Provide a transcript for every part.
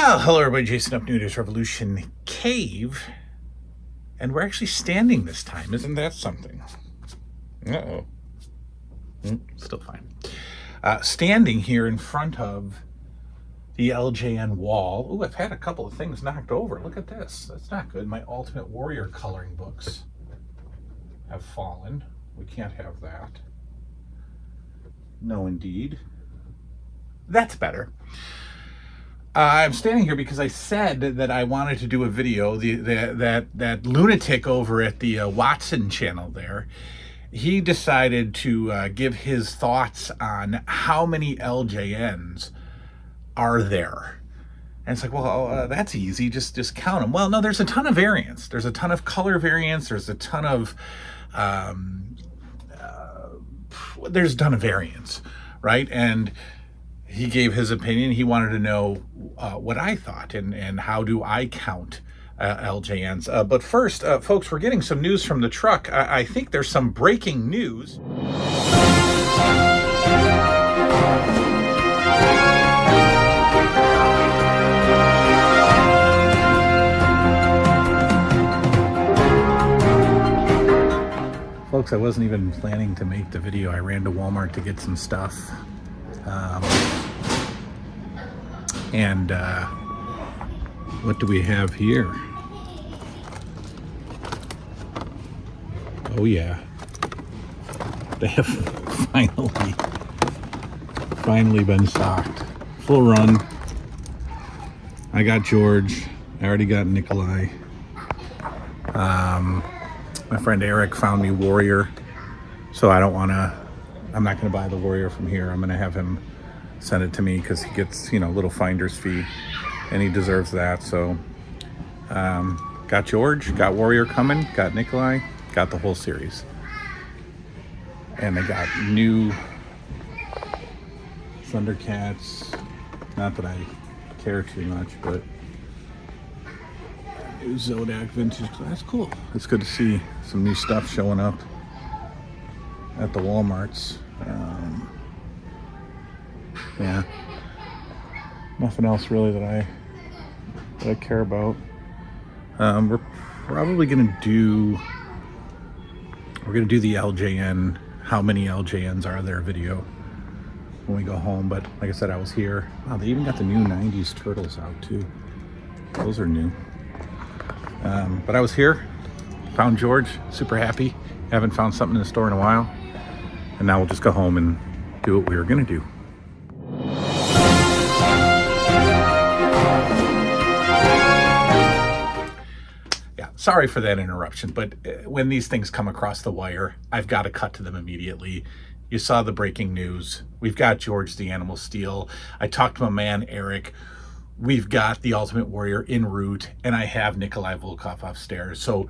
Well, hello everybody, Jason up, New Days Revolution Cave. And we're actually standing this time. Isn't that something? Uh-oh. Still fine. Standing here in front of the LJN wall. Ooh, I've had a couple of things knocked over. Look at this. That's not good. My Ultimate Warrior coloring books have fallen. We can't have that. No, indeed. That's better. I'm standing here because I said that I wanted to do a video. That lunatic over at the Watson channel there, he decided to give his thoughts on how many LJNs are there. And it's like, well, that's easy. Just count them. Well, no, there's a ton of variants. There's a ton of color variants. There's a ton of variants, right? And he gave his opinion. He wanted to know what I thought and how do I count LJNs. But first, folks, we're getting some news from the truck. I think there's some breaking news. Folks, I wasn't even planning to make the video. I ran to Walmart to get some stuff. What do we have here? Oh yeah, they have finally been stocked. Full run. I got George. I already got Nikolai. My friend Eric found me Warrior, so I'm not gonna buy the Warrior from here. I'm gonna have him send it to me because he gets, a little finder's fee and he deserves that. So got George, got Warrior coming, got Nikolai, got the whole series. And they got new Thundercats. Not that I care too much, but new Zodak vintage. That's cool. It's good to see some new stuff showing up at the Walmarts. Yeah, nothing else really that I care about. We're probably gonna do the LJN, how many LJNs are there video when we go home. But like I said, I was here. Wow, they even got the new 90s turtles out too. Those are new. But I was here, found George, super happy. Haven't found something in the store in a while. And now we'll just go home and do what we were gonna do. Yeah, sorry for that interruption, but when these things come across the wire, I've got to cut to them immediately. You saw the breaking news. We've got George the Animal Steel. I talked to my man, Eric. We've got the Ultimate Warrior en route, and I have Nikolai Volkov upstairs. So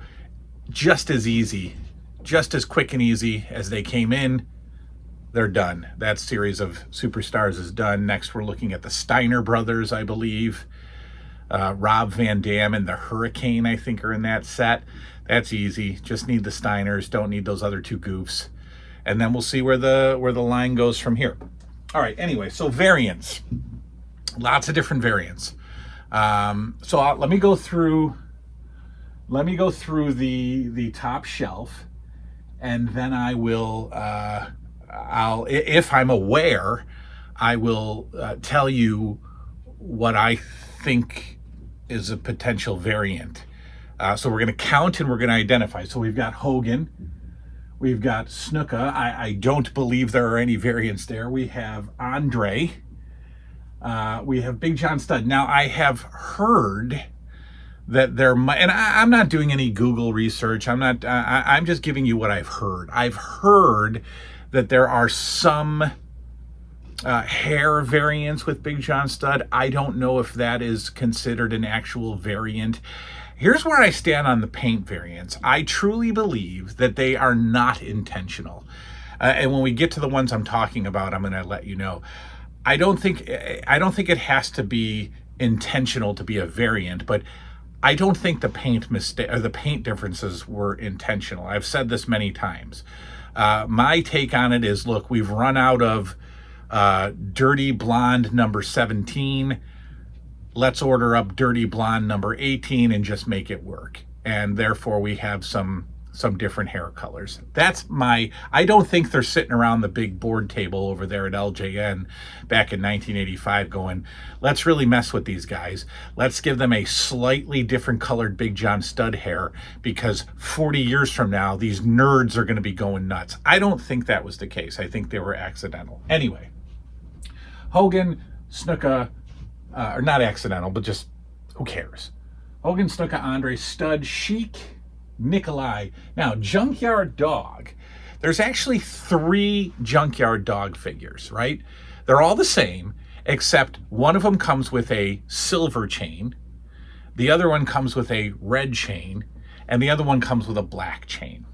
just as easy, just as quick and easy as they came in, they're done. That series of superstars is done. Next, we're looking at the Steiner brothers, I believe. Rob Van Dam and the Hurricane, I think, are in that set. That's easy. Just need the Steiners. Don't need those other two goofs. And then we'll see where the line goes from here. All right. Anyway, so variants. Lots of different variants. Let me go through the top shelf, and then I will. I'll, if I'm aware, I will tell you what I think is a potential variant. So we're going to count and we're going to identify. So we've got Hogan, we've got Snuka. I don't believe there are any variants there. We have Andre. We have Big John Studd. Now I have heard that there might, and I'm not doing any Google research. I'm just giving you what I've heard. I've heard that there are some hair variants with Big John Studd. I don't know if that is considered an actual variant. Here's where I stand on the paint variants. I truly believe that they are not intentional. And when we get to the ones I'm talking about, I'm going to let you know. I don't think it has to be intentional to be a variant, but I don't think the paint differences were intentional. I've said this many times. My take on it is, look, we've run out of Dirty Blonde number 17. let's order up Dirty Blonde number 18 and just make it work. And therefore we have some different hair colors. I don't think they're sitting around the big board table over there at LJN back in 1985 going, let's really mess with these guys. Let's give them a slightly different colored Big John stud hair because 40 years from now, these nerds are going to be going nuts. I don't think that was the case. I think they were accidental. Anyway, Hogan, Snuka, or not accidental, but just who cares? Hogan, Snuka, Andre, Stud, Chic, Nikolai. Now, Junkyard Dog. There's actually 3 Junkyard Dog figures, right? They're all the same, except one of them comes with a silver chain, the other one comes with a red chain, and the other one comes with a black chain.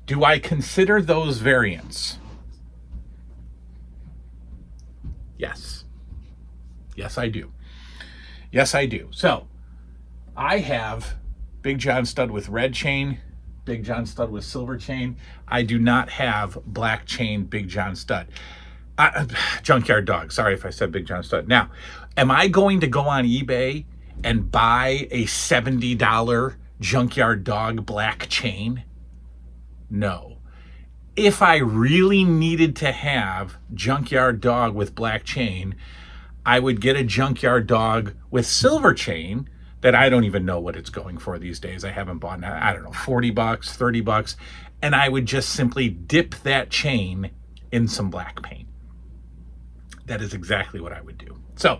Do I consider those variants? Yes. Yes, I do. Yes, I do. So, I have Big John stud with red chain, Big John stud with silver chain. I do not have black chain Big John stud. Junkyard Dog. Sorry if I said Big John stud. Now, am I going to go on eBay and buy a $70 Junkyard Dog black chain? No. If I really needed to have Junkyard Dog with black chain, I would get a Junkyard Dog with silver chain that I don't even know what it's going for these days. I haven't bought, I don't know, 40 bucks, 30 bucks. And I would just simply dip that chain in some black paint. That is exactly what I would do. So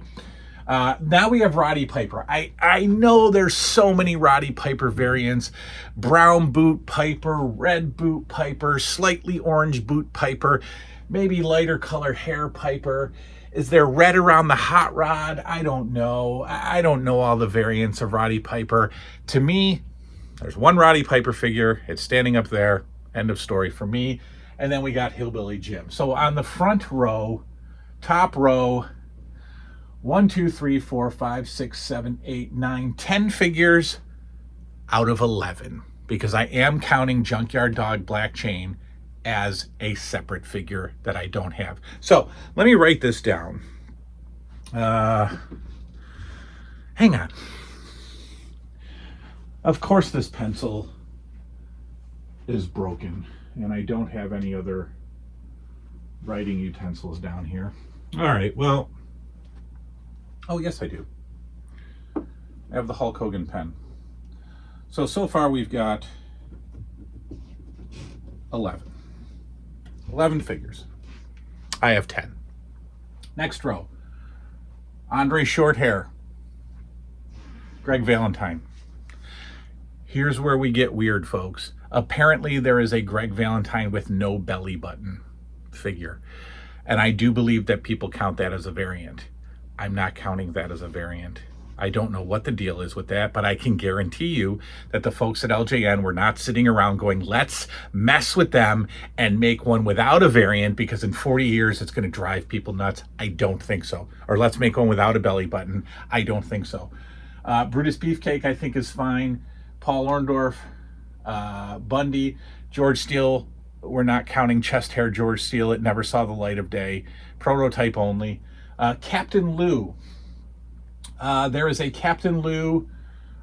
now we have Roddy Piper. I know there's so many Roddy Piper variants. Brown boot Piper, red boot Piper, slightly orange boot Piper, maybe lighter color hair Piper. Is there red around the hot rod? I don't know. I don't know all the variants of Roddy Piper. To me, there's one Roddy Piper figure. It's standing up there. End of story for me. And then we got Hillbilly Jim. So on the front row, top row, 1, 2, 3, 4, 5, 6, 7, 8, 9, 10 figures out of 11. Because I am counting Junkyard Dog Black Chain as a separate figure that I don't have. So let me write this down. Hang on. Of course this pencil is broken and I don't have any other writing utensils down here. All right, well, oh yes I do. I have the Hulk Hogan pen. So far we've got 11 figures. I have 10. Next row. Andre Shorthair. Greg Valentine. Here's where we get weird, folks. Apparently there is a Greg Valentine with no belly button figure. And I do believe that people count that as a variant. I'm not counting that as a variant. I don't know what the deal is with that, but I can guarantee you that the folks at LJN were not sitting around going, let's mess with them and make one without a variant because in 40 years it's going to drive people nuts. I don't think so. Or let's make one without a belly button. I don't think so. Brutus Beefcake I think is fine. Paul Orndorff, Bundy, George Steele. We're not counting chest hair George Steele. It never saw the light of day. Prototype only. Captain Lou. There is a Captain Lou.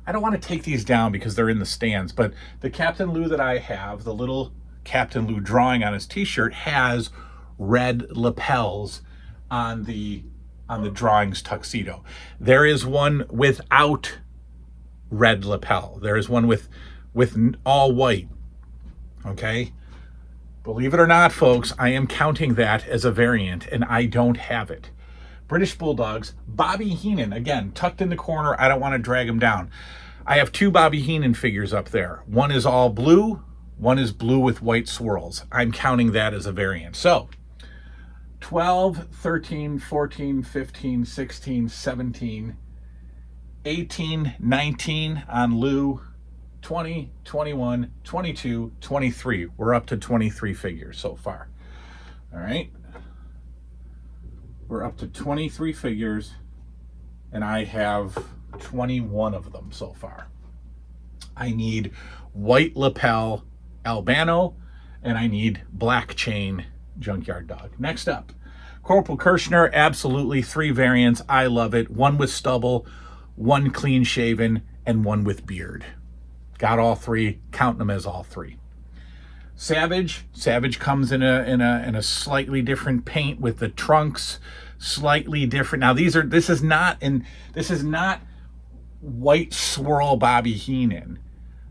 I don't want to take these down because they're in the stands, but the Captain Lou that I have, the little Captain Lou drawing on his t-shirt, has red lapels on the drawings tuxedo. There is one without red lapel. There is one with all white. Okay? Believe it or not, folks, I am counting that as a variant, and I don't have it. British Bulldogs, Bobby Heenan, again, tucked in the corner. I don't want to drag him down. I have 2 Bobby Heenan figures up there. One is all blue, one is blue with white swirls. I'm counting that as a variant. So, 12, 13, 14, 15, 16, 17, 18, 19 on Lou, 20, 21, 22, 23. We're up to 23 figures so far. All right. We're up to 23 figures, and I have 21 of them so far. I need white lapel Albano, and I need black chain Junkyard Dog. Next up, Corporal Kirshner, absolutely 3 variants. I love it. 1 with stubble, 1 clean shaven, and 1 with beard. Got all 3, counting them as all 3. Savage comes in a slightly different paint with the trunks slightly different. Now this is not white swirl Bobby Heenan.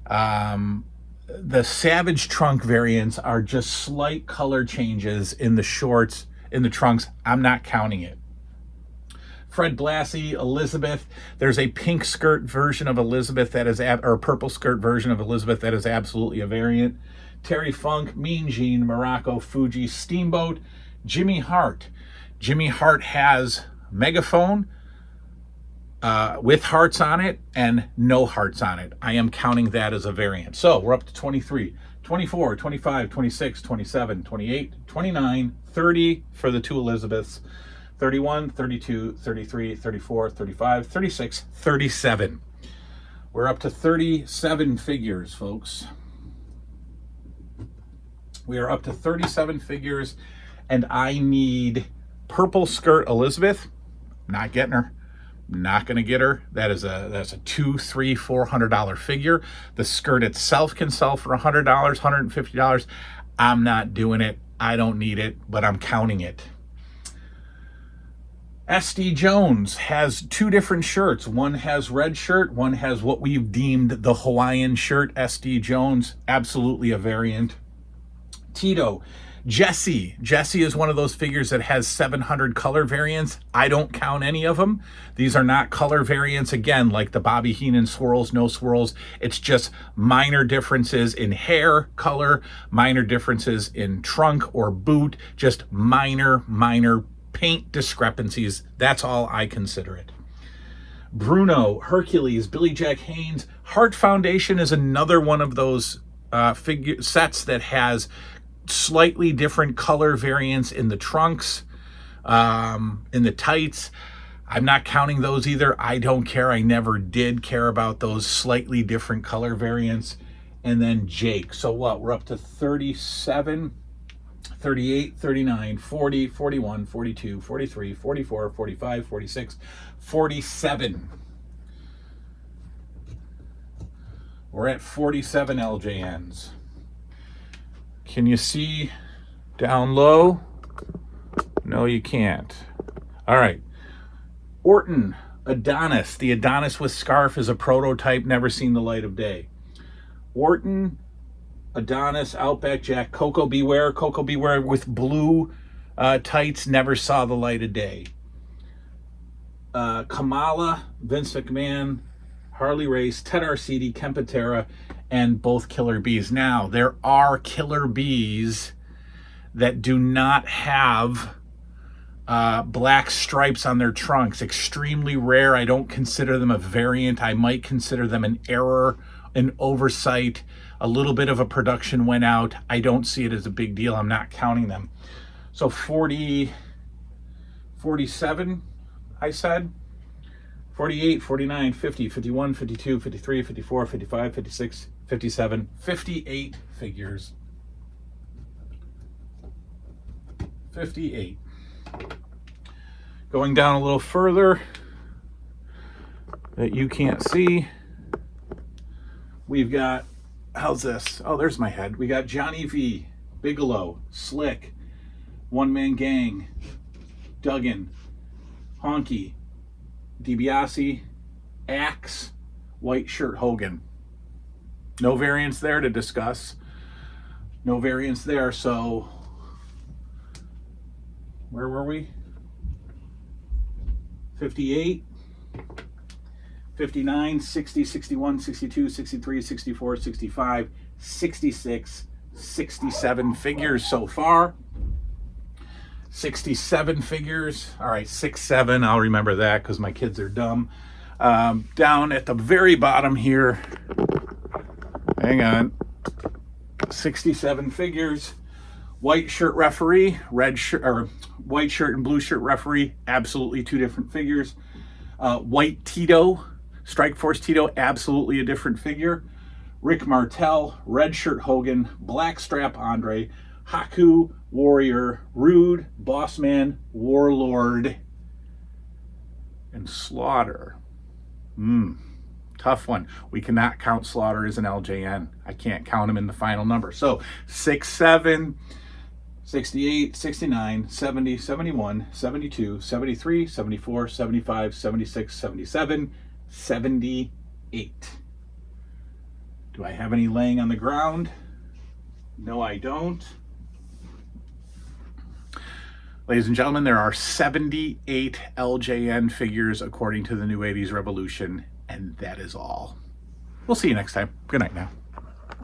The Savage trunk variants are just slight color changes in the shorts, in the trunks. I'm not counting it. Fred Blassie, Elizabeth. There's a pink skirt version of Elizabeth that is, or purple skirt version of Elizabeth that is absolutely a variant. Terry Funk, Mean Gene, Morocco, Fuji, Steamboat, Jimmy Hart. Jimmy Hart has Megaphone with hearts on it and no hearts on it. I am counting that as a variant. So we're up to 23, 24, 25, 26, 27, 28, 29, 30 for the 2 Elizabeths, 31, 32, 33, 34, 35, 36, 37. We're up to 37 figures, folks. We are up to 37 figures, and I need purple skirt Elizabeth. Not getting her. Not going to get her. That's a $200, $300, $400 figure. The skirt itself can sell for $100, $150. I'm not doing it. I don't need it, but I'm counting it. SD Jones has 2 different shirts. One has red shirt. One has what we've deemed the Hawaiian shirt. SD Jones, absolutely a variant. Tito. Jesse is one of those figures that has 700 color variants. I don't count any of them. These are not color variants, again, like the Bobby Heenan swirls, no swirls. It's just minor differences in hair color, minor differences in trunk or boot, just minor paint discrepancies. That's all I consider it. Bruno, Hercules, Billy Jack Haynes. Heart Foundation is another one of those figure sets that has slightly different color variants in the trunks, in the tights. I'm not counting those either. I don't care. I never did care about those slightly different color variants. And then Jake. So what? We're up to 37, 38, 39, 40, 41, 42, 43, 44, 45, 46, 47. We're at 47 LJNs. Can you see down low? No, you can't. All right. Orton, Adonis. The Adonis with scarf is a prototype, never seen the light of day. Orton, Adonis, Outback Jack, Coco Beware. Coco Beware with blue tights, never saw the light of day. Kamala, Vince McMahon, Harley Race, Ted Arcidi, Kempatera, and both Killer Bees. Now, there are Killer Bees that do not have black stripes on their trunks. Extremely rare. I don't consider them a variant. I might consider them an error, an oversight. A little bit of a production went out. I don't see it as a big deal. I'm not counting them. So 40, 47, I said. 48, 49, 50, 51, 52, 53, 54, 55, 56, 57, 58 figures. 58. Going down a little further that you can't see, we've got, how's this? Oh, there's my head. We got Johnny V, Bigelow, Slick, One Man Gang, Duggan, Honky, DiBiase, Axe, White Shirt Hogan. No variants there to discuss. No variants there, so where were we? 58, 59, 60, 61, 62, 63, 64, 65, 66, 67 figures so far. 67 figures. All right, 6-7. I'll remember that because my kids are dumb. Down at the very bottom here. Hang on. 67 figures. White shirt referee, red shirt, or white shirt and blue shirt referee. Absolutely 2 different figures. White Tito, Strike Force Tito. Absolutely a different figure. Rick Martel, red shirt Hogan, black strap Andre, Haku, Warrior, Rude, Bossman, Warlord, and Slaughter. Tough one. We cannot count Slaughter as an LJN. I can't count him in the final number. So 67, 68, 69, 70, 71, 72, 73, 74, 75, 76, 77, 78. Do I have any laying on the ground? No, I don't. Ladies and gentlemen, there are 78 LJN figures according to the New 80s Revolution, and that is all. We'll see you next time. Good night now.